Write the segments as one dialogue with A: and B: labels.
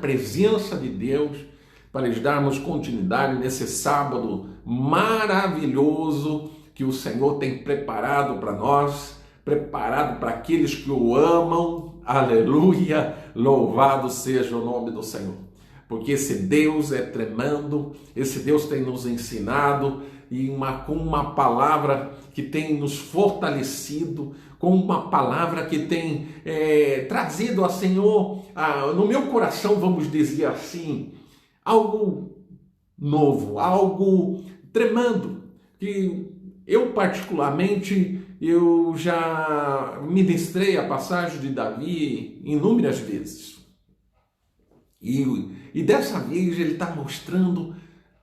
A: presença de Deus para lhes darmos continuidade nesse sábado maravilhoso que o Senhor tem preparado para nós, preparado para aqueles que o amam. Aleluia! Louvado seja o nome do Senhor. Porque esse Deus é tremendo, esse Deus tem nos ensinado e com uma palavra que tem nos fortalecido, com uma palavra que tem trazido, Senhor, no meu coração, vamos dizer assim, algo novo, algo tremendo, que eu particularmente, eu já ministrei a passagem de Davi inúmeras vezes. E dessa vez ele está mostrando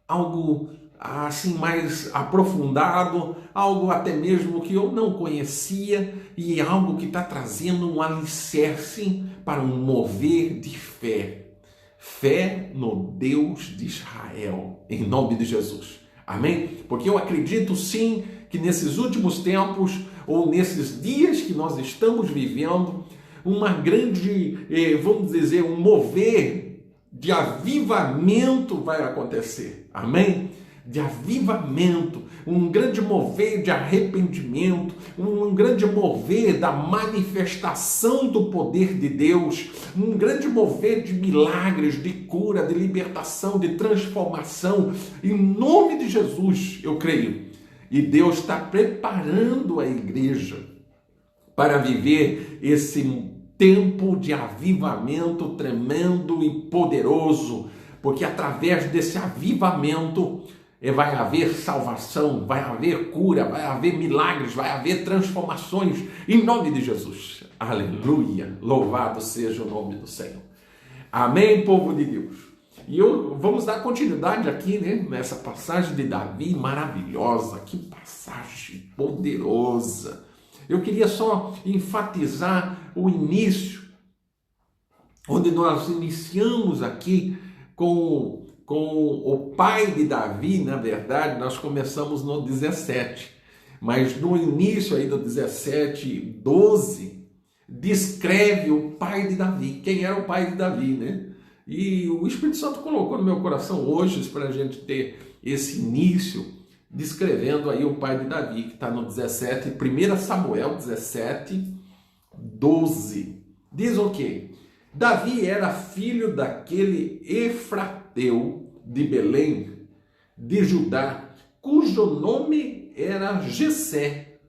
A: algo assim mais aprofundado, algo até mesmo que eu não conhecia e algo que está trazendo um alicerce para um mover de fé. Fé no Deus de Israel, em nome de Jesus. Amém? Porque eu acredito sim que nesses últimos tempos ou nesses dias que nós estamos vivendo, uma grande, vamos dizer, um mover de avivamento vai acontecer. Amém? De avivamento, um grande mover de arrependimento, um grande mover da manifestação do poder de Deus, um grande mover de milagres, de cura, de libertação, de transformação. Em nome de Jesus, eu creio. E Deus está preparando a igreja para viver esse tempo de avivamento tremendo e poderoso, porque através desse avivamento vai haver salvação, vai haver cura, vai haver milagres, vai haver transformações, em nome de Jesus. Aleluia! Louvado seja o nome do Senhor. Amém, povo de Deus? E vamos dar continuidade aqui, nessa passagem de Davi maravilhosa, que passagem poderosa. Eu queria só enfatizar o início, onde nós iniciamos aqui com o pai de Davi. Na verdade, nós começamos no 17, mas no início aí do 17, 12, descreve o pai de Davi. Quem era o pai de Davi, E o Espírito Santo colocou no meu coração hoje para a gente ter esse início, descrevendo aí o pai de Davi, que está no 17, 1 Samuel 17, 12. Diz o quê? Davi era filho daquele Efrateu de Belém, de Judá, cujo nome era Jessé.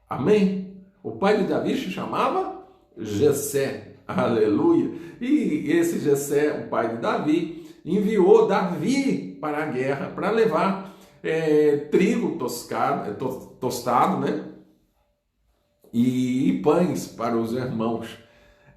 A: Amém? O pai de Davi se chamava Jessé. Aleluia! E esse Jessé, o pai de Davi, enviou Davi para a guerra, para levar trigo tostado, e pães para os irmãos.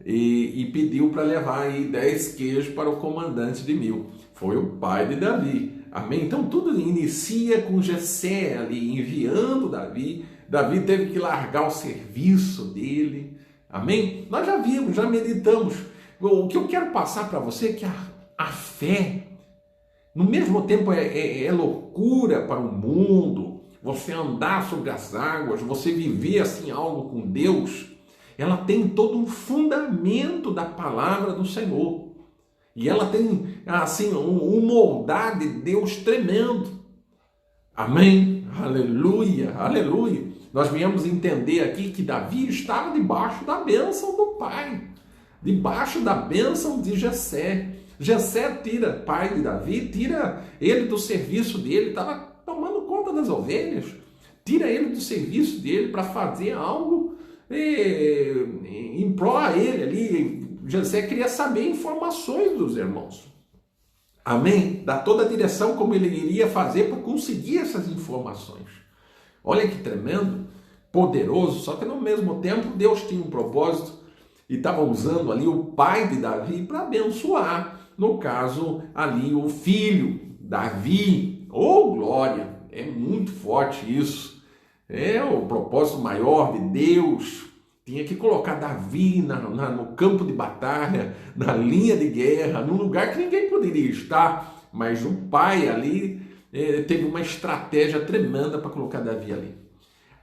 A: E pediu para levar aí 10 queijos para o comandante de 1000. Foi o pai de Davi. Amém? Então tudo inicia com Jessé ali enviando Davi. Davi teve que largar o serviço dele. Amém? Nós já vimos, já meditamos. O que eu quero passar para você é que a fé, no mesmo tempo, é loucura para o mundo. Você andar sobre as águas, você viver assim algo com Deus, ela tem todo um fundamento da palavra do Senhor. E ela tem assim um moldar de Deus tremendo. Amém? Aleluia, aleluia. Nós viemos entender aqui que Davi estava debaixo da bênção do pai, debaixo da bênção de Jessé. Jessé pai de Davi, tira ele do serviço dele, estava tomando conta das ovelhas, tira ele do serviço dele para fazer algo em prol a ele ali. Jessé queria saber informações dos irmãos. Amém? Dá toda a direção como ele iria fazer para conseguir essas informações. Olha que tremendo, poderoso, só que no mesmo tempo Deus tinha um propósito e estava usando ali o pai de Davi para abençoar, no caso ali o filho, Davi. Oh, glória! É muito forte isso. É o propósito maior de Deus. Tinha que colocar Davi no campo de batalha, na linha de guerra, num lugar que ninguém poderia estar, mas o pai ali teve uma estratégia tremenda para colocar Davi ali.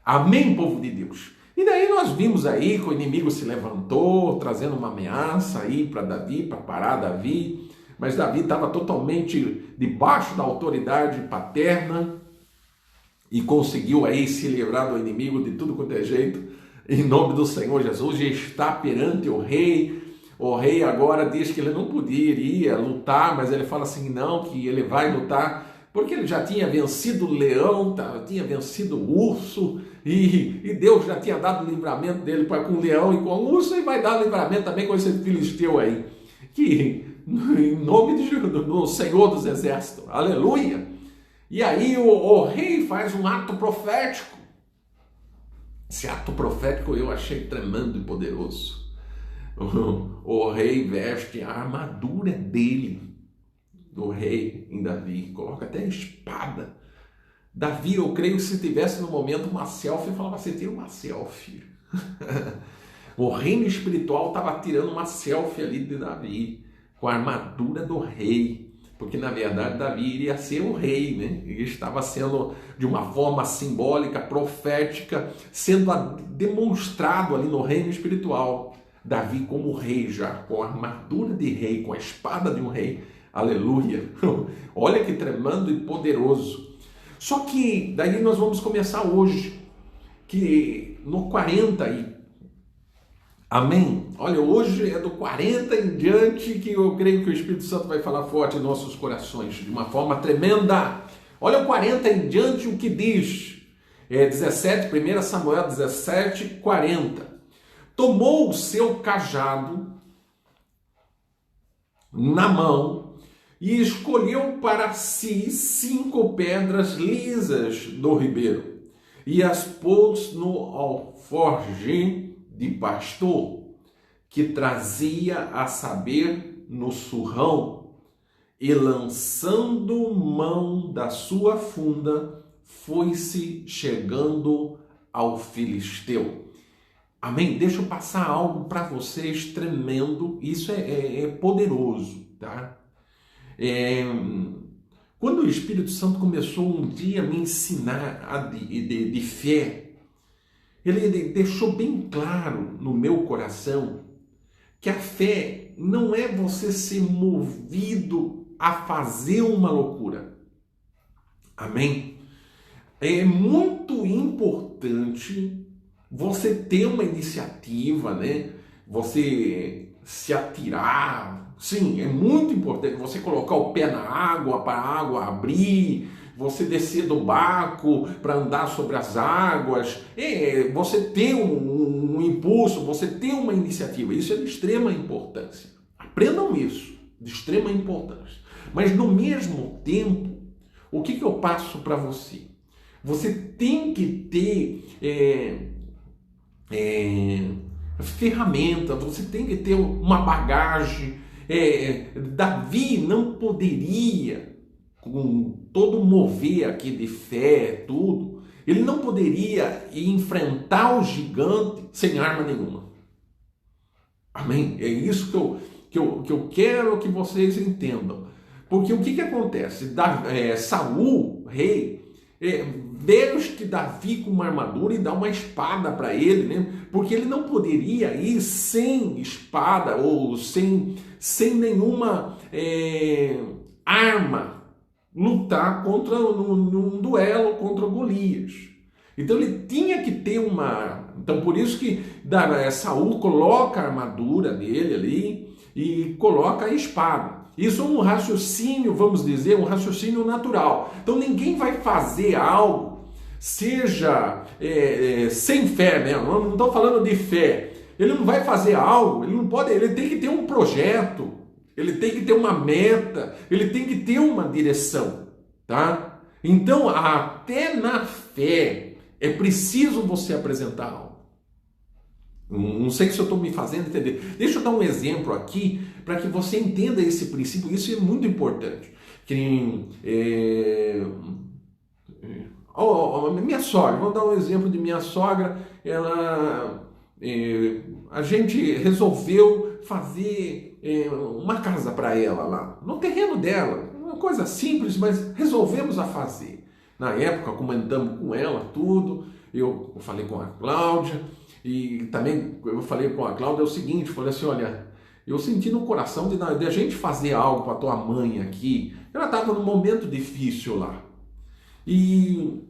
A: Amém, povo de Deus? E daí nós vimos aí que o inimigo se levantou, trazendo uma ameaça aí para Davi, para parar Davi. mas Davi estava totalmente debaixo da autoridade paterna e conseguiu aí se livrar do inimigo de tudo quanto é jeito, em nome do Senhor Jesus, e está perante o rei. O rei agora diz que ele não poderia lutar, mas ele fala assim, não, que ele vai lutar, porque ele já tinha vencido o leão, tinha vencido o urso, e Deus já tinha dado o livramento dele com o leão e com o urso, e vai dar livramento também com esse filisteu aí, que em nome do Senhor dos Exércitos, aleluia. E aí o rei faz um ato profético. Esse ato profético eu achei tremendo e poderoso. O rei veste a armadura dele, do rei em Davi, coloca até a espada. Davi, eu creio que se tivesse no momento uma selfie, falava, você tira uma selfie. O reino espiritual estava tirando uma selfie ali de Davi, com a armadura do rei, porque na verdade Davi iria ser o rei, né? Ele estava sendo de uma forma simbólica, profética, sendo demonstrado ali no reino espiritual. Davi como rei já, com a armadura de rei, com a espada de um rei, aleluia. Olha que tremendo e poderoso. Só que daí nós vamos começar hoje, que no 40 aí, amém? Olha, hoje é do 40 em diante que eu creio que o Espírito Santo vai falar forte em nossos corações, de uma forma tremenda. Olha o 40 em diante o que diz, 1 Samuel 17, 40. Tomou o seu cajado na mão e escolheu para si 5 pedras lisas do ribeiro e as pôs no alforje de pastor que trazia, a saber, no surrão, e lançando mão da sua funda, foi-se chegando ao filisteu. Amém? Deixa eu passar algo para vocês tremendo, isso é poderoso, tá? Quando o Espírito Santo começou um dia a me ensinar de fé, ele deixou bem claro no meu coração que a fé não é você ser movido a fazer uma loucura. Amém? É muito importante você ter uma iniciativa, né? Você se atirar. Sim, é muito importante você colocar o pé na água para a água abrir, você descer do barco para andar sobre as águas, você ter um impulso, você ter uma iniciativa. Isso é de extrema importância. Aprendam isso, de extrema importância. Mas no mesmo tempo, o que eu passo para você? Você tem que ter ferramenta, você tem que ter uma bagagem. Davi não poderia, com todo o mover aqui de fé, tudo, ele não poderia enfrentar o gigante sem arma nenhuma. Amém? É isso que eu quero que vocês entendam. Porque o que acontece? Saul, rei, vê Davi com uma armadura e dá uma espada para ele, né? Porque ele não poderia ir sem espada ou sem nenhuma arma lutar contra num duelo contra Golias. Então ele tinha que ter uma. Então por isso que Saul coloca a armadura dele ali e coloca a espada. Isso é um raciocínio, vamos dizer, um raciocínio natural. Então ninguém vai fazer algo, seja sem fé, né? Não estou falando de fé. Ele não vai fazer algo, ele tem que ter um projeto, ele tem que ter uma meta, ele tem que ter uma direção, tá? Então, até na fé, é preciso você apresentar algo. Não sei se eu estou me fazendo entender. Deixa eu dar um exemplo aqui para que você entenda esse princípio. Isso é muito importante. Minha sogra, vamos dar um exemplo de minha sogra. A gente resolveu fazer uma casa para ela lá, no terreno dela. Uma coisa simples, mas resolvemos a fazer. Na época, comentamos com ela tudo. Eu falei com a Cláudia. E também eu falei com a Cláudia o seguinte, falei assim, olha, eu senti no coração de a gente fazer algo para tua mãe aqui. Ela estava num momento difícil lá. E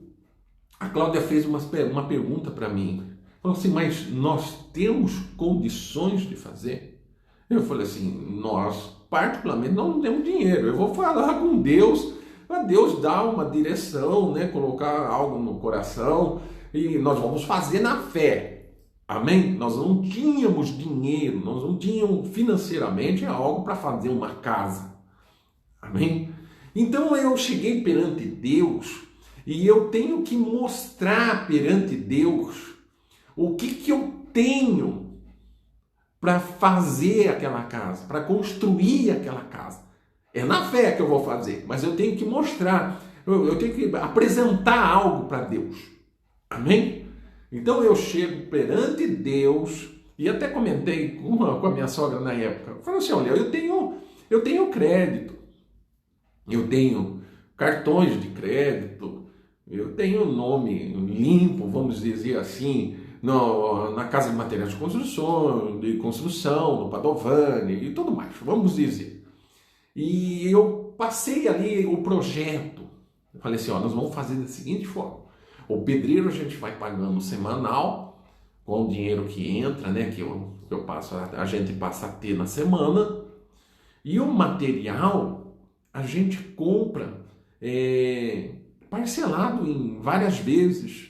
A: a Cláudia fez uma pergunta para mim. Falou assim, mas nós temos condições de fazer? Eu falei assim, nós particularmente não temos dinheiro. Eu vou falar com Deus, para Deus dar uma direção, né? Colocar algo no coração e nós vamos fazer na fé. Amém? Nós não tínhamos dinheiro, nós não tínhamos financeiramente algo para fazer uma casa. Amém? Então eu cheguei perante Deus e eu tenho que mostrar perante Deus o que eu tenho para fazer aquela casa, para construir aquela casa. É na fé que eu vou fazer, mas eu tenho que mostrar, eu tenho que apresentar algo para Deus. Amém? Então eu chego perante Deus, e até comentei com a minha sogra na época, eu falei assim, olha, eu tenho crédito, eu tenho cartões de crédito, eu tenho nome limpo, vamos dizer assim, na Casa de Materiais de Construção, no Padovani e tudo mais, vamos dizer. E eu passei ali o projeto, eu falei assim, ó, nós vamos fazer da seguinte forma, o pedreiro a gente vai pagando semanal, com o dinheiro que entra, né, que a gente passa a ter na semana, e o material a gente compra parcelado em várias vezes.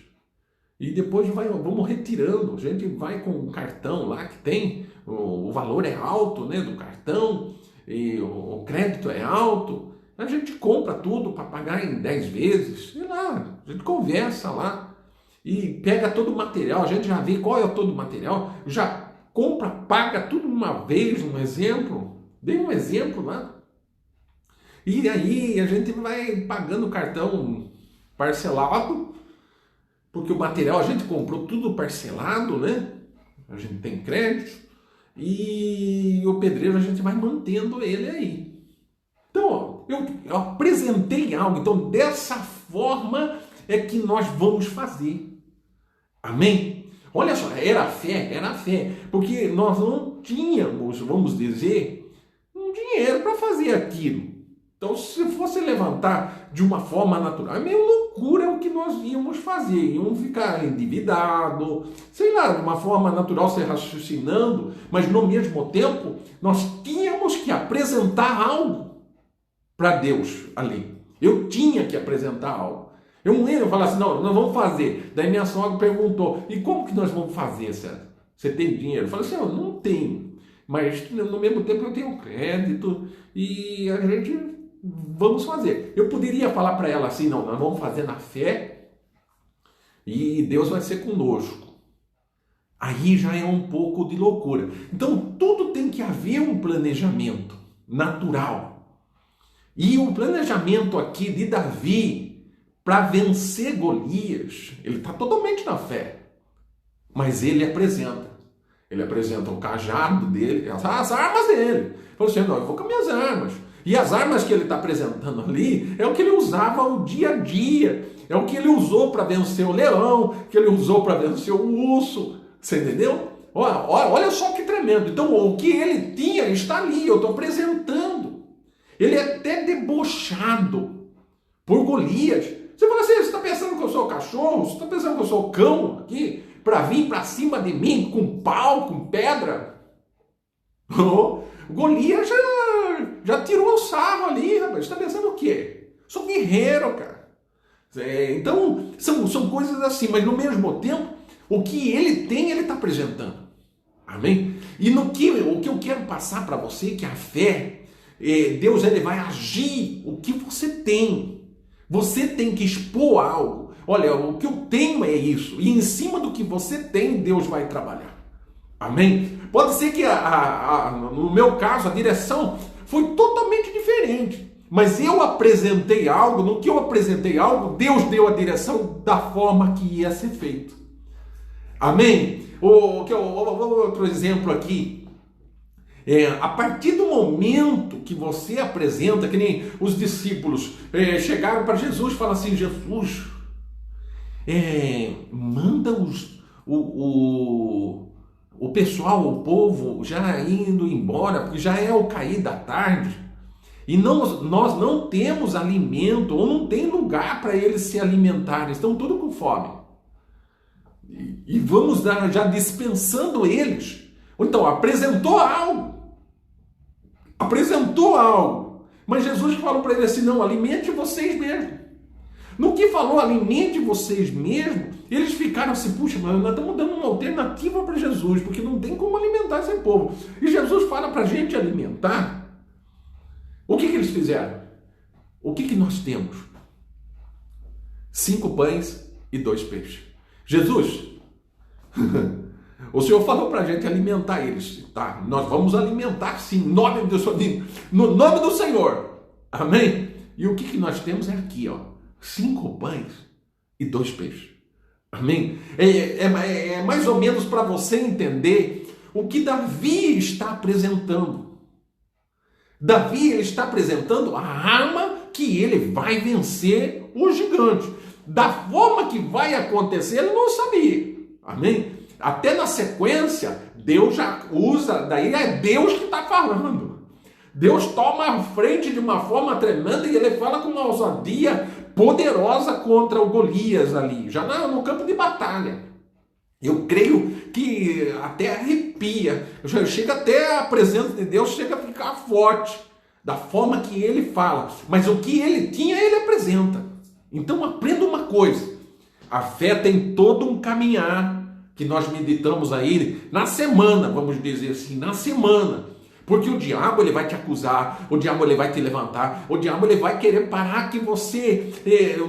A: E depois vamos retirando, a gente vai com o cartão lá que tem, o valor é alto, né, do cartão, e o crédito é alto, a gente compra tudo para pagar em 10 vezes, sei lá, a gente conversa lá e pega todo o material, a gente já vê qual é todo o material, já compra, paga tudo uma vez, um exemplo, dei um exemplo lá, e aí a gente vai pagando o cartão parcelado, porque o material a gente comprou tudo parcelado, né? A gente tem crédito e o pedreiro a gente vai mantendo ele aí. Então, ó, eu apresentei algo, então dessa forma é que nós vamos fazer. Amém? Olha só, era fé, porque nós não tínhamos, vamos dizer, um dinheiro para fazer aquilo. Então, se fosse levantar de uma forma natural, é meio loucura o que nós íamos fazer. Íamos ficar endividado, sei lá, de uma forma natural, se raciocinando, mas no mesmo tempo, nós tínhamos que apresentar algo para Deus ali. Eu tinha que apresentar algo. Eu não ia falar assim, não, nós vamos fazer. Daí minha sogra perguntou, e como que nós vamos fazer, César? Você tem dinheiro? Eu falei assim, eu não tenho. Mas no mesmo tempo eu tenho crédito e a gente... vamos fazer. Eu poderia falar para ela assim, não, nós vamos fazer na fé e Deus vai ser conosco. Aí já é um pouco de loucura. Então, tudo tem que haver um planejamento natural. E o planejamento aqui de Davi para vencer Golias, ele está totalmente na fé. Mas ele apresenta o cajado dele, as armas dele. Ele falou assim, não, eu vou com minhas armas. E as armas que ele está apresentando ali é o que ele usava o dia a dia. É o que ele usou para vencer o leão, que ele usou para vencer o urso. Você entendeu? Olha só que tremendo. Então, o que ele tinha está ali, eu estou apresentando. Ele é até debochado por Golias. Você fala assim, você está pensando que eu sou cachorro? Você está pensando que eu sou cão aqui? Para vir para cima de mim com pau, com pedra? Golias já tirou o sarro ali, rapaz. Você está pensando o quê? Sou guerreiro, cara. Então, são coisas assim, mas no mesmo tempo, o que ele tem, ele está apresentando. Amém? E o que eu quero passar para você, que a fé, Deus ele vai agir o que você tem. Você tem que expor algo. Olha, o que eu tenho é isso. E em cima do que você tem, Deus vai trabalhar. Amém? Pode ser que no meu caso, a direção foi totalmente diferente. Mas eu apresentei algo, no que eu apresentei algo, Deus deu a direção da forma que ia ser feito. Amém? Outro exemplo aqui. A partir do momento que você apresenta, que nem os discípulos chegaram para Jesus e falaram assim, Jesus, manda o pessoal, o povo já indo embora, porque já é o cair da tarde, e nós não temos alimento, ou não tem lugar para eles se alimentarem, estão todos com fome. E vamos já dispensando eles. Então, apresentou algo, mas Jesus falou para ele assim, não, alimente vocês mesmos. No que falou, alimente vocês mesmos, eles ficaram assim, puxa, mas nós estamos dando uma alternativa para Jesus, porque não tem como alimentar esse povo. E Jesus fala para a gente alimentar. O que eles fizeram? O que nós temos? 5 pães e 2 peixes. Jesus, o Senhor falou para a gente alimentar eles. Tá, nós vamos alimentar sim, no nome do Senhor. Amém? E o que nós temos é aqui, ó, 5 pães e 2 peixes. Amém? É mais ou menos para você entender o que Davi está apresentando. Davi ele está apresentando a arma que ele vai vencer o gigante. Da forma que vai acontecer, ele não sabia. Amém? Até na sequência, Deus já usa, daí é Deus que está falando. Deus toma a frente de uma forma tremenda e ele fala com uma ousadia poderosa contra o Golias ali, já no campo de batalha. Eu creio que até arrepia, chega até a presença de Deus, chega a ficar forte, da forma que ele fala. Mas o que ele tinha, ele apresenta. Então aprenda uma coisa, a fé tem todo um caminhar que nós meditamos aí na semana, vamos dizer assim, na semana. Porque o diabo ele vai te acusar, o diabo ele vai te levantar, o diabo ele vai querer parar que você,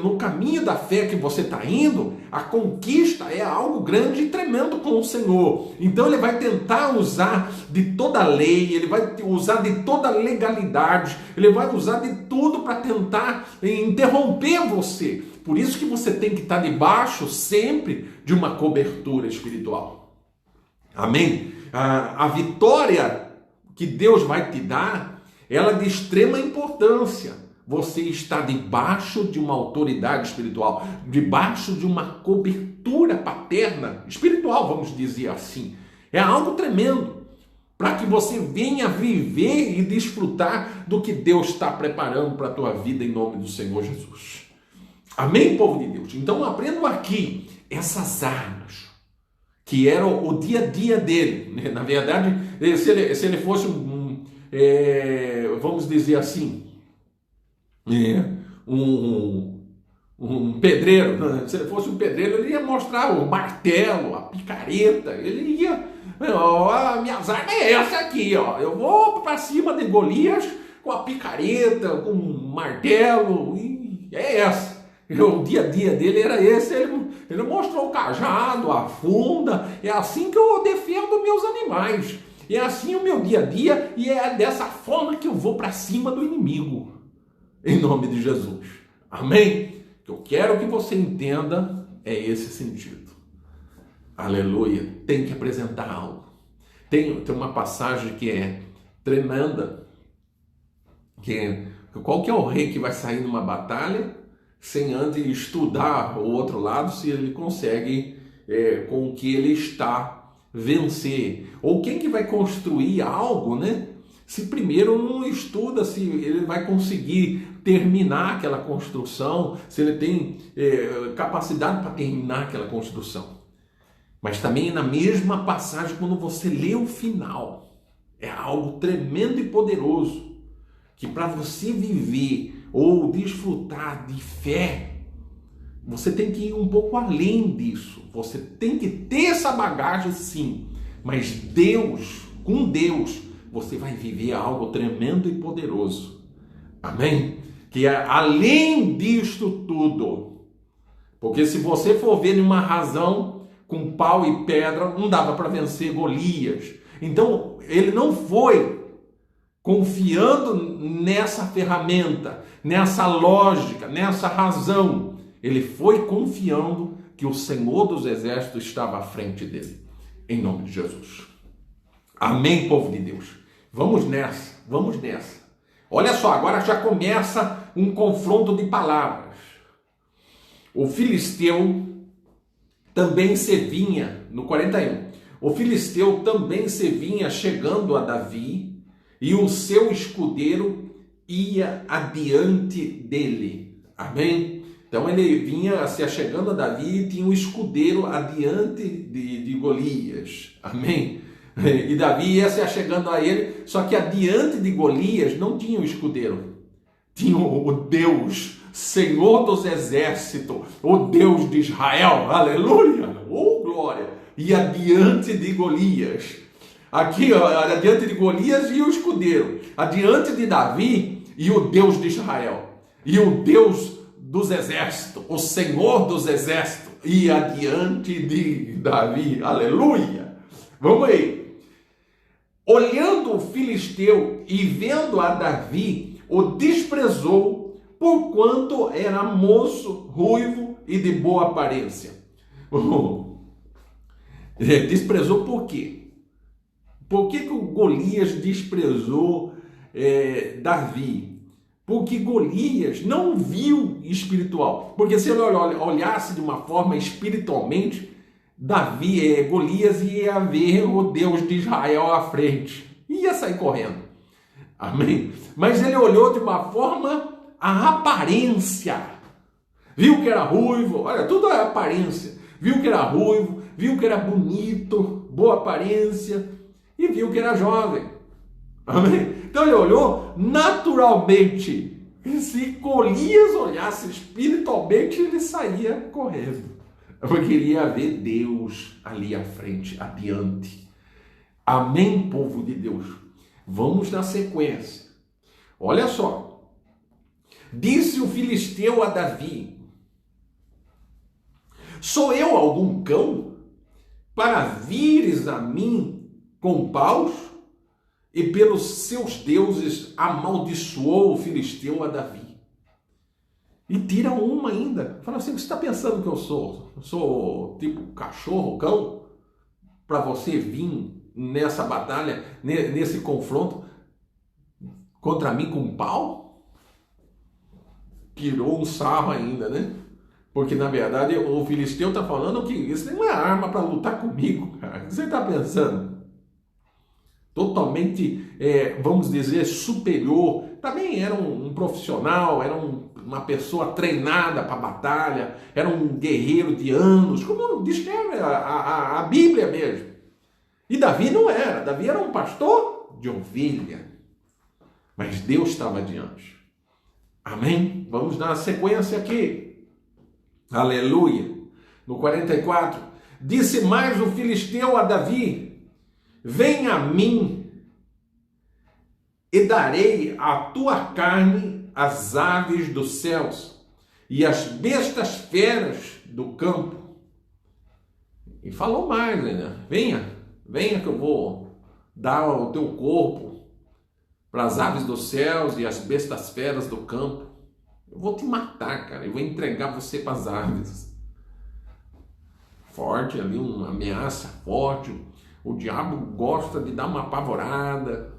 A: no caminho da fé que você está indo, a conquista é algo grande e tremendo com o Senhor. Então ele vai tentar usar de toda a lei, ele vai usar de toda a legalidade, ele vai usar de tudo para tentar interromper você. Por isso que você tem que estar debaixo sempre de uma cobertura espiritual. Amém? A vitória que Deus vai te dar, ela é de extrema importância. Você está debaixo de uma autoridade espiritual, debaixo de uma cobertura paterna, espiritual, vamos dizer assim. É algo tremendo, para que você venha viver e desfrutar do que Deus está preparando para a tua vida em nome do Senhor Jesus. Amém, povo de Deus? Então aprendam aqui essas armas, que era o dia a dia dele. Na verdade, se ele fosse vamos dizer assim, um pedreiro, se ele fosse um pedreiro, ele ia mostrar o martelo, a picareta, ele ia, minhas armas é essa aqui, ó, eu vou para cima de Golias com a picareta, com o martelo, e é essa. O dia a dia dele era esse, ele mostrou o cajado, a funda, é assim que eu defendo meus animais, é assim o meu dia a dia e é dessa forma que eu vou para cima do inimigo, em nome de Jesus. Amém? O que eu quero que você entenda é esse sentido. Aleluia. Tem que apresentar algo. Tem uma passagem que é tremenda, qual que é o rei que vai sair numa batalha sem antes estudar o outro lado, se ele consegue, com o que ele está, vencer. Ou quem que vai construir algo, né? Se primeiro não estuda, se ele vai conseguir terminar aquela construção, se ele tem capacidade para terminar aquela construção. Mas também na mesma passagem, quando você lê o final, é algo tremendo e poderoso, que para você viver ou desfrutar de fé, você tem que ir um pouco além disso. Você tem que ter essa bagagem sim, mas com Deus, você vai viver algo tremendo e poderoso. Amém? Que é além disto tudo. Porque se você for ver uma razão com pau e pedra, não dava para vencer Golias. Então, ele não foi confiando nessa ferramenta, nessa lógica, nessa razão. Ele foi confiando que o Senhor dos Exércitos estava à frente dele. Em nome de Jesus. Amém, povo de Deus. Vamos nessa, vamos nessa. Olha só, agora já começa um confronto de palavras. O filisteu também se vinha, no 41, o filisteu também se vinha chegando a Davi, e o seu escudeiro ia adiante dele. Amém? Então ele vinha se achegando a Davi e tinha um escudeiro adiante de Golias. Amém? E Davi ia se achegando a ele, só que adiante de Golias não tinha o escudeiro. Tinha o Deus, Senhor dos exércitos, o Deus de Israel. Aleluia! Oh, glória! E adiante de Golias. Aqui, ó, adiante de Golias e o escudeiro. Adiante de Davi e o Deus de Israel. E o Deus dos exércitos, o Senhor dos exércitos, e adiante de Davi. Aleluia! Vamos aí. Olhando o filisteu e vendo a Davi, o desprezou, porquanto era moço, ruivo e de boa aparência. Desprezou por quê? Por que o Golias desprezou Davi? Porque Golias não viu espiritual. Porque se ele olhasse de uma forma espiritualmente, Golias ia ver o Deus de Israel à frente. Ia sair correndo. Amém? Mas ele olhou de uma forma, a aparência. Viu que era ruivo. Olha, tudo é aparência. Viu que era ruivo, viu que era bonito, boa aparência. E viu que era jovem. Amém? Então ele olhou naturalmente. E se Golias olhasse espiritualmente, ele saía correndo. Porque ele ia ver Deus ali à frente, adiante. Amém, povo de Deus? Vamos na sequência. Olha só. Disse o filisteu a Davi: sou eu algum cão para vires a mim com paus? E pelos seus deuses amaldiçoou o filisteu a Davi. E tira uma ainda. Fala assim: o que você está pensando que eu sou? Eu sou tipo cachorro, cão? Para você vir nessa batalha, nesse confronto contra mim com pau? Tirou um sarro ainda, né? Porque na verdade o filisteu está falando que isso não é arma para lutar comigo, cara. O que você está pensando? Totalmente, vamos dizer, superior. Também era um profissional, era uma pessoa treinada para a batalha, era um guerreiro de anos, como descreve a Bíblia mesmo. E Davi não era. Davi era um pastor de ovelha. Mas Deus estava adiante. Amém? Vamos dar uma sequência aqui. Aleluia. No 44. Disse mais o filisteu a Davi: vem a mim e darei a tua carne às aves dos céus e às bestas feras do campo. E falou mais, né? Venha que eu vou dar o teu corpo para as aves dos céus e as bestas feras do campo. Eu vou te matar, cara. Eu vou entregar você para as aves. Forte ali, uma ameaça forte. O diabo gosta de dar uma apavorada.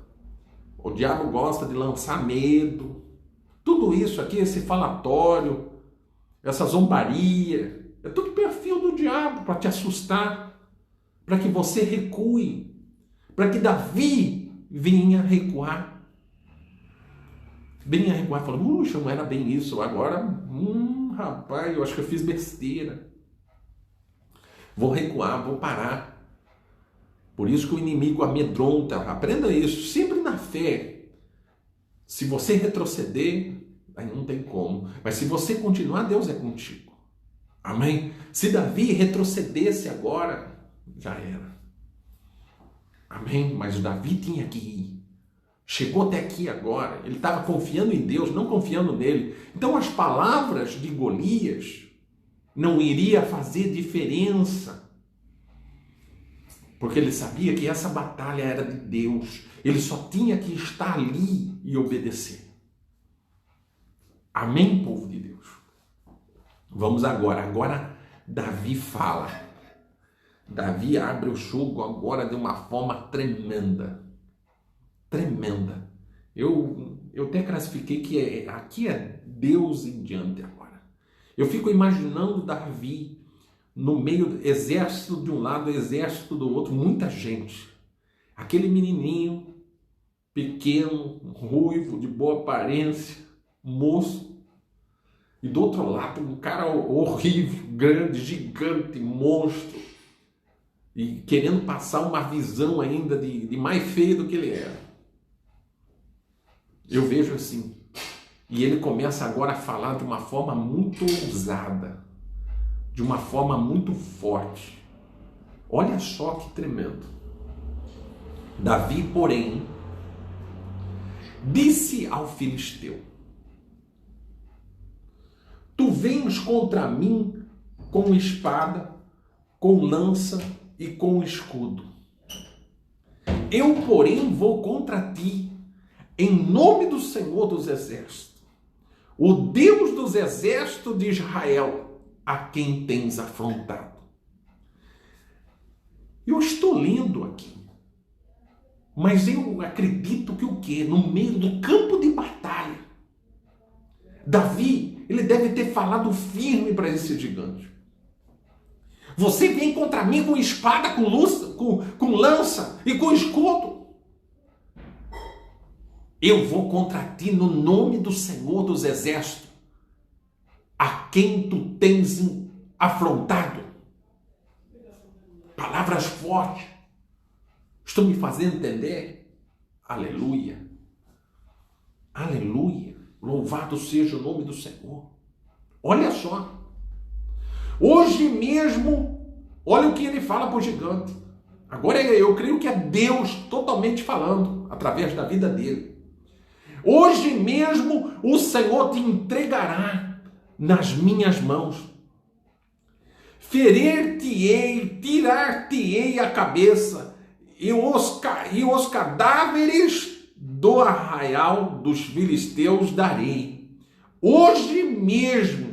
A: O diabo gosta de lançar medo. Tudo isso aqui, esse falatório, essa zombaria, é tudo perfil do diabo para te assustar, para que você recue, para que Davi venha recuar. Venha recuar, falando: puxa, não era bem isso, agora, rapaz, eu acho que eu fiz besteira. Vou recuar, vou parar. Por isso que o inimigo amedronta. Aprenda isso, sempre na fé. Se você retroceder, aí não tem como. Mas se você continuar, Deus é contigo. Amém? Se Davi retrocedesse agora, já era. Amém? Mas Davi tinha que ir. Chegou até aqui agora. Ele estava confiando em Deus, não confiando nele. Então as palavras de Golias não iria fazer diferença. Porque ele sabia que essa batalha era de Deus. Ele só tinha que estar ali e obedecer. Amém, povo de Deus? Vamos agora. Agora Davi fala. Davi abre o jogo agora de uma forma tremenda. Tremenda. Eu até classifiquei que aqui é Deus em diante agora. Eu fico imaginando Davi no meio, exército de um lado, exército do outro, muita gente. Aquele menininho, pequeno, ruivo, de boa aparência, moço. E do outro lado, um cara horrível, grande, gigante, monstro. E querendo passar uma visão ainda de mais feio do que ele era. Eu vejo assim. E ele começa agora a falar de uma forma muito ousada, de uma forma muito forte. Olha só que tremendo. Davi, porém, disse ao filisteu: tu vens contra mim com espada, com lança e com escudo. Eu, porém, vou contra ti em nome do Senhor dos Exércitos, o Deus dos exércitos de Israel, a quem tens afrontado. Eu estou lendo aqui, mas eu acredito que o quê? No meio do campo de batalha, Davi, ele deve ter falado firme para esse gigante. Você vem contra mim com espada, com lança e com escudo. Eu vou contra ti no nome do Senhor dos Exércitos, a quem tu tens afrontado. Palavras fortes. Estou me fazendo entender? Aleluia. Aleluia. Louvado seja o nome do Senhor. Olha só. Hoje mesmo, olha o que ele fala para o gigante. Agora eu creio que é Deus totalmente falando através da vida dele. Hoje mesmo o Senhor te entregará nas minhas mãos. Ferir-te-ei, tirar-te-ei a cabeça, e os cadáveres do arraial dos filisteus darei. Hoje mesmo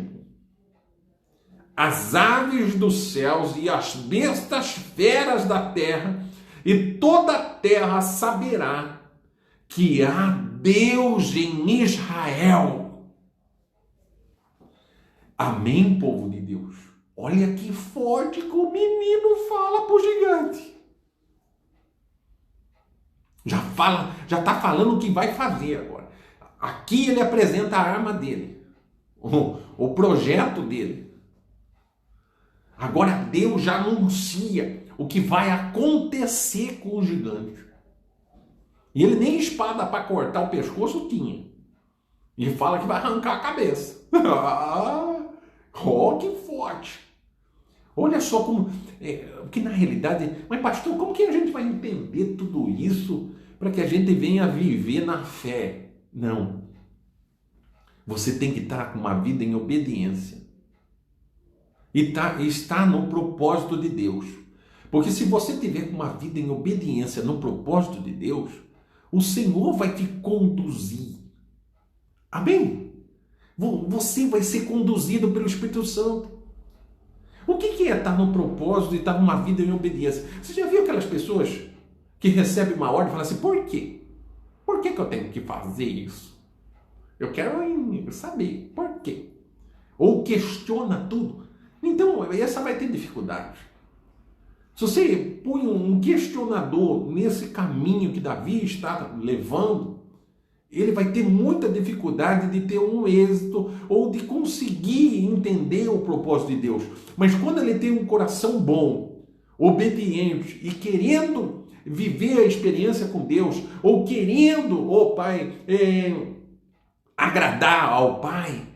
A: as aves dos céus e as bestas feras da terra, e toda a terra saberá que há Deus em Israel. Amém, povo de Deus? Olha que forte que o menino fala para o gigante. Já está falando o que vai fazer agora. Aqui ele apresenta a arma dele, o projeto dele. Agora Deus já anuncia o que vai acontecer com o gigante. E ele nem espada para cortar o pescoço tinha. E fala que vai arrancar a cabeça. Oh, que forte. Olha só como... que na realidade... Mas pastor, como que a gente vai entender tudo isso para que a gente venha viver na fé? Não. Você tem que estar com uma vida em obediência. E está no propósito de Deus. Porque se você tiver uma vida em obediência no propósito de Deus, o Senhor vai te conduzir. Amém? Você vai ser conduzido pelo Espírito Santo. O que é estar no propósito e estar numa vida em obediência? Você já viu aquelas pessoas que recebem uma ordem e falam assim, por quê? Por que eu tenho que fazer isso? Eu quero saber por quê. Ou questiona tudo. Então, essa vai ter dificuldade. Se você põe um questionador nesse caminho que Davi está levando, ele vai ter muita dificuldade de ter um êxito ou de conseguir entender o propósito de Deus. Mas quando ele tem um coração bom, obediente e querendo viver a experiência com Deus, ou querendo, Pai, agradar ao Pai,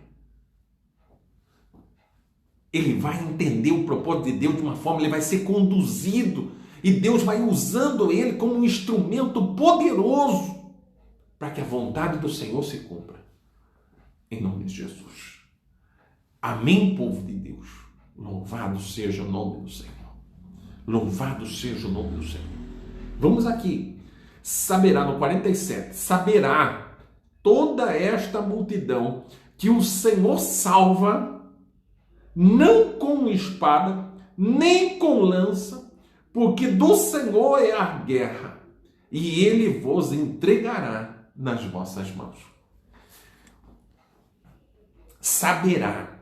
A: ele vai entender o propósito de Deus de uma forma, ele vai ser conduzido e Deus vai usando ele como um instrumento poderoso para que a vontade do Senhor se cumpra. Em nome de Jesus. Amém, povo de Deus. Louvado seja o nome do Senhor. Louvado seja o nome do Senhor. Vamos aqui. Saberá, no 47, saberá toda esta multidão que o Senhor salva, não com espada, nem com lança, porque do Senhor é a guerra, e ele vos entregará nas vossas mãos. Saberá.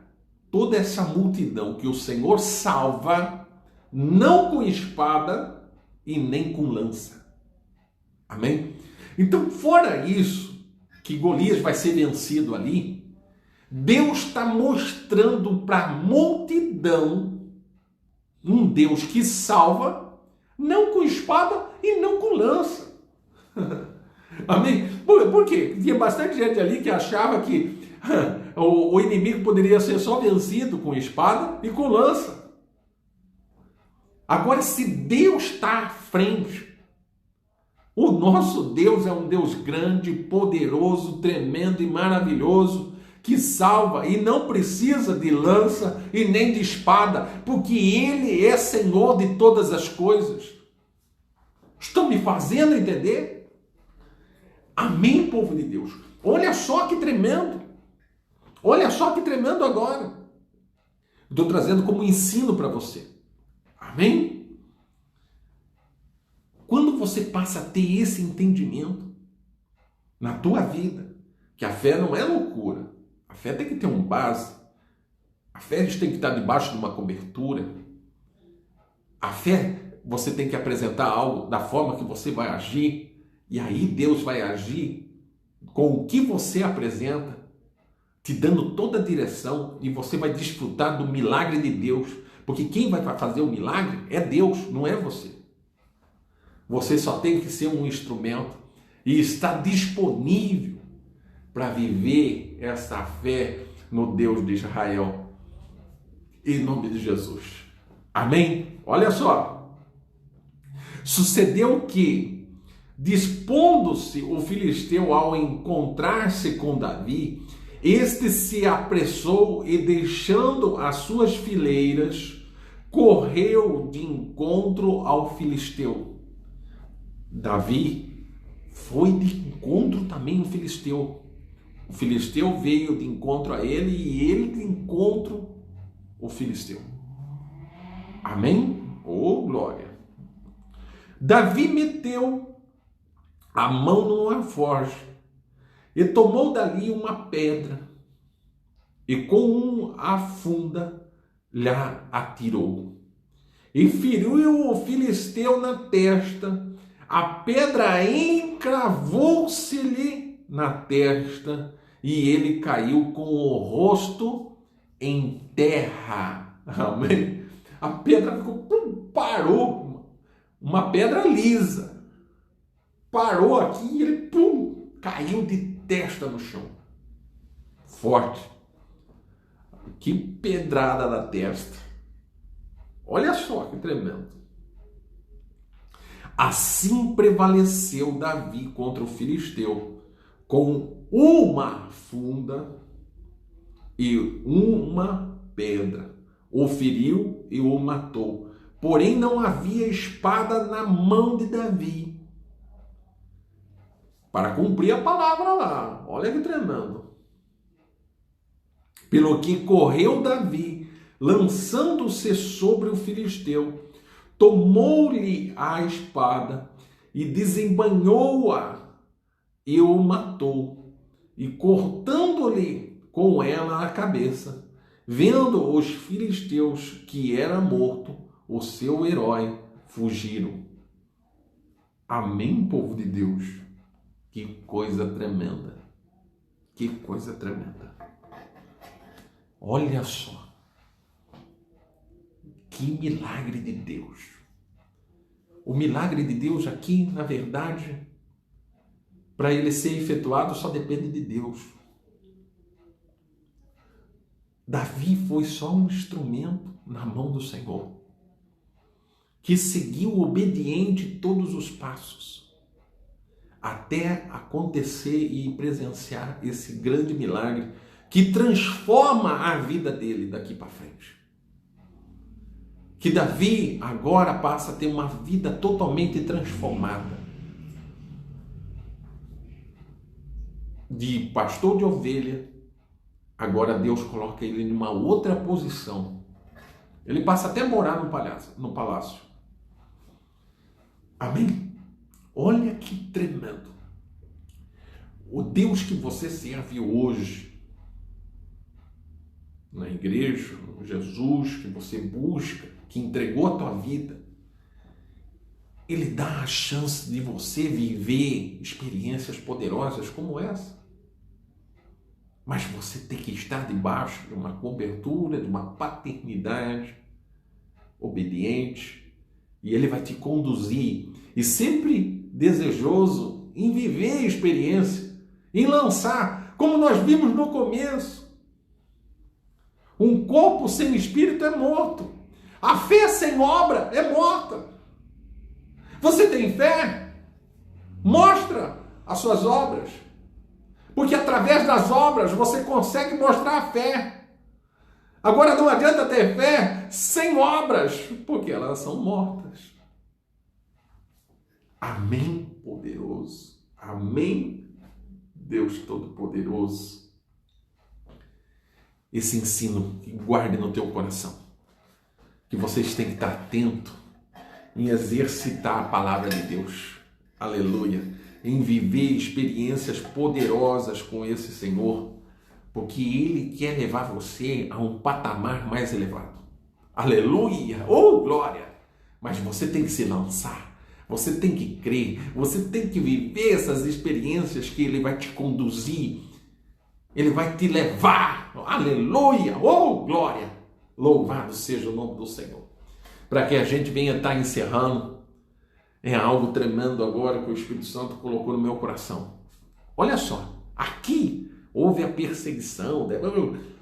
A: toda essa multidão que o Senhor salva, não com espada e nem com lança. Amém? Então, fora isso, que Golias vai ser vencido ali, Deus está mostrando para a multidão um Deus que salva, não com espada e não com lança. Amém? Por quê? Tinha bastante gente ali que achava que o inimigo poderia ser só vencido com espada e com lança. Agora, se Deus está à frente, o nosso Deus é um Deus grande, poderoso, tremendo e maravilhoso, que salva e não precisa de lança e nem de espada, porque Ele é Senhor de todas as coisas. Estão me fazendo entender? Amém, povo de Deus? Olha só que tremendo. Olha só que tremendo agora. Estou trazendo como ensino para você. Amém? Quando você passa a ter esse entendimento na tua vida, que a fé não é loucura, a fé tem que ter uma base, a fé tem que estar debaixo de uma cobertura, a fé você tem que apresentar algo da forma que você vai agir, e aí Deus vai agir com o que você apresenta, te dando toda a direção, e você vai desfrutar do milagre de Deus, porque quem vai fazer o milagre é Deus, não é você. Você só tem que ser um instrumento e estar disponível para viver essa fé no Deus de Israel, em nome de Jesus. Amém? Olha só. Sucedeu que, dispondo-se o filisteu ao encontrar-se com Davi, este se apressou e, deixando as suas fileiras, correu de encontro ao filisteu. Davi foi de encontro também ao filisteu. O filisteu veio de encontro a ele e ele de encontro ao filisteu. Amém? Oh, glória! Davi meteu a mão numa forja e tomou dali uma pedra e com a funda lhe atirou. E feriu o filisteu na testa. A pedra encravou-se-lhe na testa e ele caiu com o rosto em terra. Amém? A pedra ficou, parou, uma pedra lisa. Parou aqui e ele, caiu de testa no chão. Forte. Que pedrada na testa. Olha só que tremendo. Assim prevaleceu Davi contra o filisteu, com uma funda e uma pedra. O feriu e o matou. Porém não havia espada na mão de Davi, para cumprir a palavra lá. Olha que tremendo. Pelo que correu Davi, lançando-se sobre o filisteu, tomou-lhe a espada e desembanhou-a e o matou, e cortando-lhe com ela a cabeça, vendo os filisteus que era morto, o seu herói, fugiram. Amém, povo de Deus? Que coisa tremenda. Que coisa tremenda. Olha só. Que milagre de Deus. O milagre de Deus aqui, na verdade, para ele ser efetuado, só depende de Deus. Davi foi só um instrumento na mão do Senhor, que seguiu obediente todos os passos, até acontecer e presenciar esse grande milagre que transforma a vida dele daqui para frente. Que Davi agora passa a ter uma vida totalmente transformada. De pastor de ovelha, agora Deus coloca ele numa outra posição. Ele passa até a morar no palácio. Amém? Olha que tremendo. O Deus que você serve hoje na igreja, no Jesus que você busca, que entregou a tua vida, Ele dá a chance de você viver experiências poderosas como essa. Mas você tem que estar debaixo de uma cobertura, de uma paternidade obediente, e Ele vai te conduzir, e sempre desejoso em viver a experiência, em lançar, como nós vimos no começo. Um corpo sem espírito é morto. A fé sem obra é morta. Você tem fé? Mostra as suas obras. Porque através das obras você consegue mostrar a fé. Agora não adianta ter fé sem obras, porque elas são mortas. Amém, poderoso. Amém, Deus Todo-Poderoso. Esse ensino que guarde no teu coração. Que vocês têm que estar atentos em exercitar a palavra de Deus. Aleluia. Em viver experiências poderosas com esse Senhor. Porque Ele quer levar você a um patamar mais elevado. Aleluia! Oh, glória! Mas você tem que se lançar. Você tem que crer. Você tem que viver essas experiências que Ele vai te conduzir. Ele vai te levar. Aleluia! Oh, glória! Louvado seja o nome do Senhor. Para que a gente venha estar encerrando. É algo tremendo agora que o Espírito Santo colocou no meu coração. Olha só. Aqui houve a perseguição.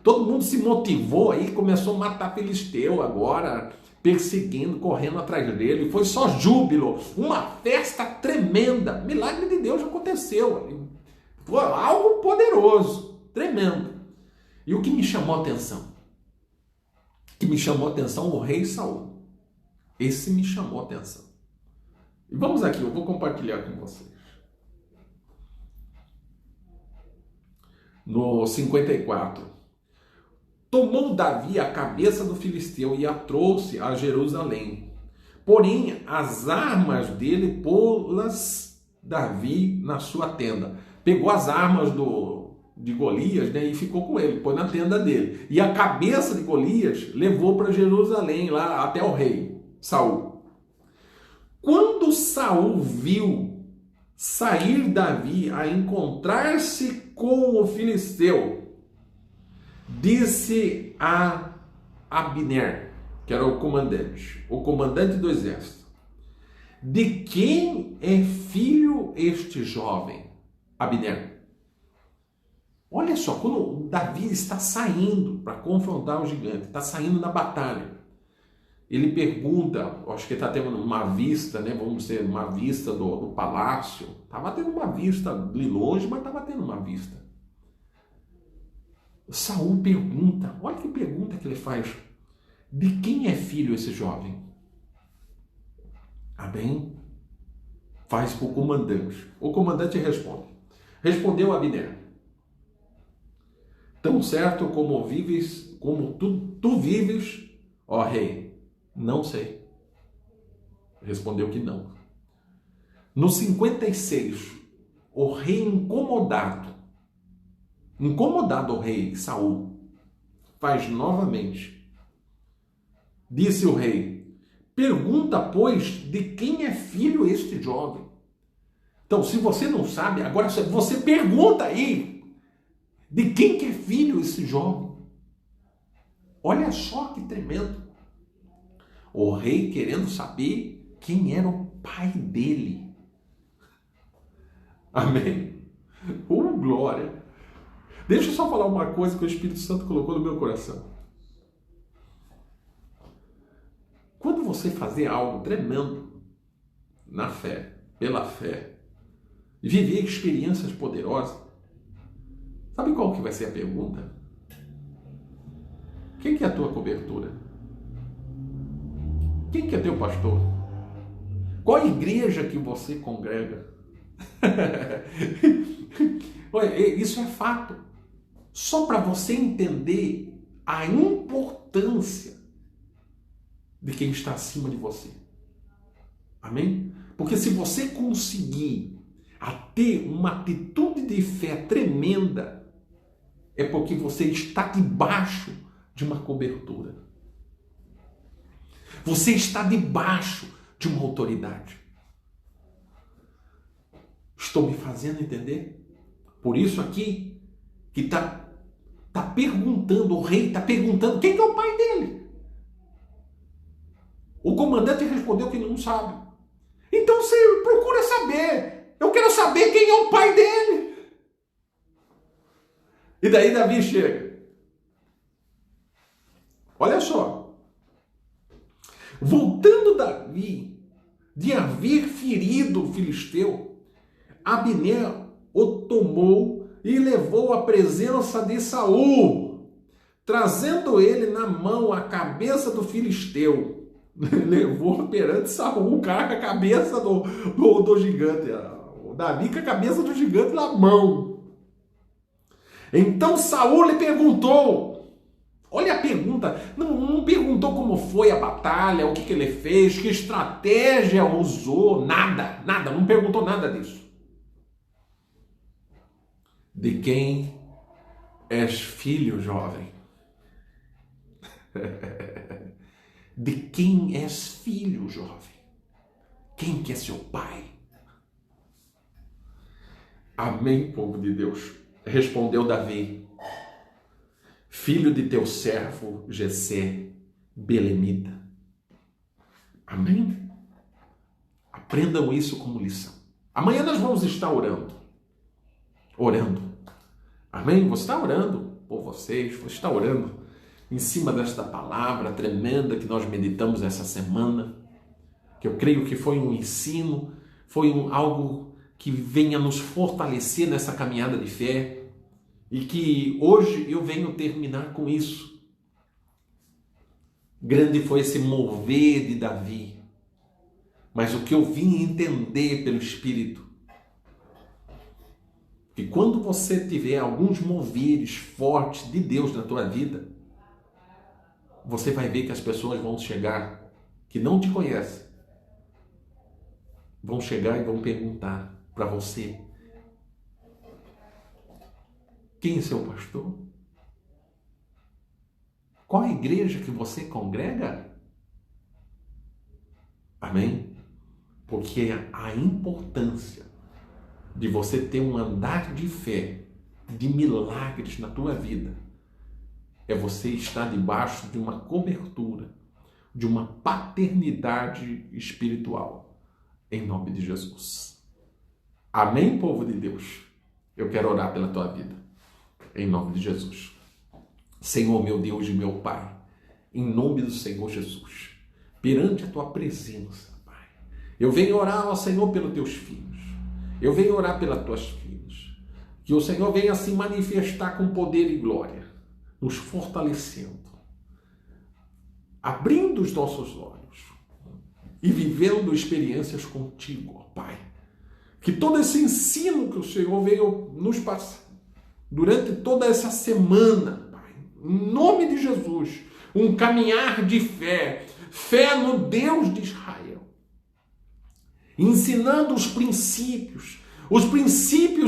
A: Todo mundo se motivou aí, começou a matar filisteu agora, perseguindo, correndo atrás dele. Foi só júbilo, uma festa tremenda. Milagre de Deus aconteceu. Foi algo poderoso, tremendo. E o que me chamou a atenção? O rei Saul. Esse me chamou a atenção. E vamos aqui, eu vou compartilhar com vocês. No 54. Tomou Davi a cabeça do filisteu e a trouxe a Jerusalém. Porém, as armas dele pô-las Davi na sua tenda. Pegou as armas de Golias, né, e ficou com ele, pôs na tenda dele. E a cabeça de Golias levou para Jerusalém, lá até o rei Saul. Quando Saul viu sair Davi a encontrar-se com o filisteu, disse a Abner, que era o comandante do exército: de quem é filho este jovem? Abner. Olha só, quando Davi está saindo para confrontar o gigante, está saindo na batalha, ele pergunta, acho que ele está tendo uma vista, né? Vamos dizer, uma vista do palácio. Estava tendo uma vista de longe, mas estava tendo uma vista. Saul pergunta, olha que pergunta que ele faz: de quem é filho esse jovem? Amém? Faz para o comandante. O comandante responde. Respondeu Abner: tão certo como vives, como tu vives, ó rei, não sei. Respondeu que não. No 56, o rei incomodado o rei Saul, faz novamente. Disse o rei: pergunta, pois, de quem é filho este jovem? Então, se você não sabe, agora você pergunta aí, de quem que é filho esse jovem? Olha só que tremendo. O rei querendo saber quem era o pai dele. Amém? Oh, glória! Deixa eu só falar uma coisa que o Espírito Santo colocou no meu coração. Quando você fazer algo tremendo na fé, pela fé, viver experiências poderosas, sabe qual que vai ser a pergunta? Quem que é a tua cobertura? Quem que é teu pastor? Qual a igreja que você congrega? Olha, isso é fato. Só para você entender a importância de quem está acima de você. Amém? Porque se você conseguir a ter uma atitude de fé tremenda, é porque você está debaixo de uma cobertura. Você está debaixo de uma autoridade. Estou me fazendo entender? Por isso aqui, que está perguntando, o rei está perguntando, quem que é o pai dele? O comandante respondeu que não sabe. Então você procura saber. Eu quero saber quem é o pai dele. E daí Davi chega. Olha só. Voltando Davi de haver ferido o filisteu, Abner o tomou e levou à presença de Saul, trazendo ele na mão a cabeça do filisteu. Levou perante Saul, o cara com a cabeça do gigante. O Davi com a cabeça do gigante na mão. Então Saul lhe perguntou. Olha a pergunta. Não perguntou como foi a batalha, o que ele fez, que estratégia usou. Nada. Não perguntou nada disso. De quem és filho, jovem? De quem és filho, jovem? Quem que é seu pai? Amém, povo de Deus. Respondeu Davi: filho de teu servo Jessé, belemita. Amém? Aprendam isso como lição. Amanhã nós vamos estar orando. Amém? Você está orando por vocês, você está orando em cima desta palavra tremenda que nós meditamos essa semana, que eu creio que foi um ensino, foi algo que venha nos fortalecer nessa caminhada de fé, e que hoje eu venho terminar com isso. Grande foi esse mover de Davi, mas o que eu vim entender pelo Espírito, que quando você tiver alguns moveres fortes de Deus na tua vida, você vai ver que as pessoas vão chegar, que não te conhecem, vão chegar e vão perguntar para você: quem é seu pastor? Qual a igreja que você congrega? Amém? Porque a importância de você ter um andar de fé, de milagres na tua vida, é você estar debaixo de uma cobertura, de uma paternidade espiritual, em nome de Jesus. Amém, povo de Deus? Eu quero orar pela tua vida, em nome de Jesus. Senhor, meu Deus e meu Pai, em nome do Senhor Jesus, perante a tua presença, Pai, eu venho orar ao Senhor pelos teus filhos, eu venho orar pelas tuas filhas, que o Senhor venha se manifestar com poder e glória, nos fortalecendo, abrindo os nossos olhos e vivendo experiências contigo, ó Pai. Que todo esse ensino que o Senhor veio nos passar durante toda essa semana, Pai, em nome de Jesus, um caminhar de fé, fé no Deus de Israel, ensinando os princípios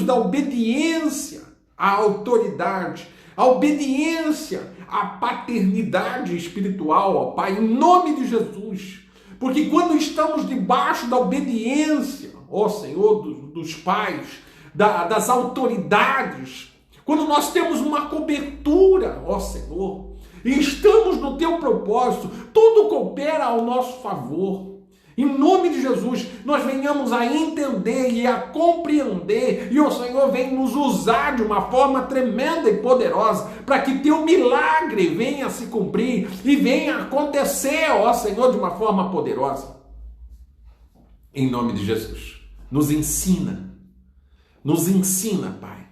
A: da obediência à autoridade, a obediência à paternidade espiritual, ó Pai, em nome de Jesus. Porque quando estamos debaixo da obediência, ó Senhor, dos pais, das autoridades, quando nós temos uma cobertura, ó Senhor, e estamos no teu propósito, tudo coopera ao nosso favor. Em nome de Jesus, nós venhamos a entender e a compreender, e o Senhor vem nos usar de uma forma tremenda e poderosa, para que teu milagre venha a se cumprir e venha a acontecer, ó Senhor, de uma forma poderosa. Em nome de Jesus, nos ensina, Pai,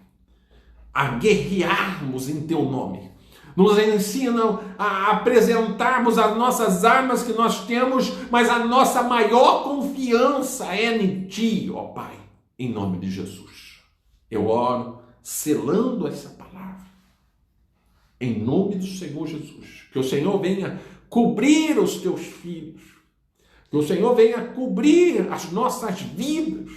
A: a guerrearmos em teu nome. Nos ensinam a apresentarmos as nossas armas que nós temos, mas a nossa maior confiança é em Ti, ó Pai, em nome de Jesus. Eu oro selando essa palavra, em nome do Senhor Jesus. Que o Senhor venha cobrir os Teus filhos, que o Senhor venha cobrir as nossas vidas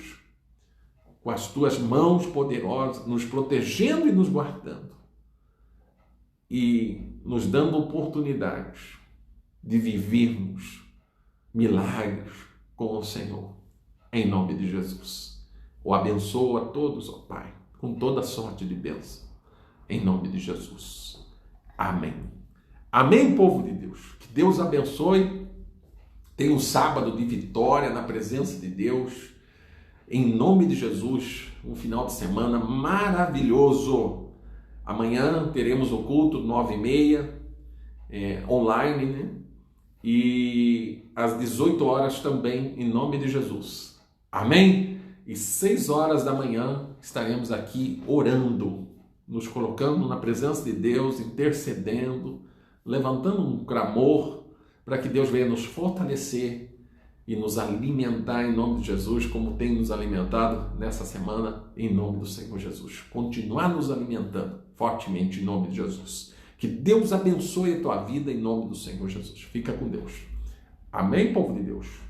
A: com as Tuas mãos poderosas, nos protegendo e nos guardando. e nos dando oportunidades de vivermos milagres com o Senhor, em nome de Jesus. O abençoo a todos, ó Pai, com toda sorte de bênção, em nome de Jesus. Amém. Amém, povo de Deus. Que Deus abençoe. Tenha um sábado de vitória na presença de Deus. Em nome de Jesus, um final de semana maravilhoso. Amanhã teremos o culto 9h30, online, né? E às 18 horas também, em nome de Jesus. Amém? E 6 horas da manhã estaremos aqui orando, nos colocando na presença de Deus, intercedendo, levantando um clamor para que Deus venha nos fortalecer e nos alimentar em nome de Jesus, como tem nos alimentado nessa semana, em nome do Senhor Jesus. Continuar nos alimentando fortemente em nome de Jesus. Que Deus abençoe a tua vida em nome do Senhor Jesus. Fica com Deus. Amém, povo de Deus?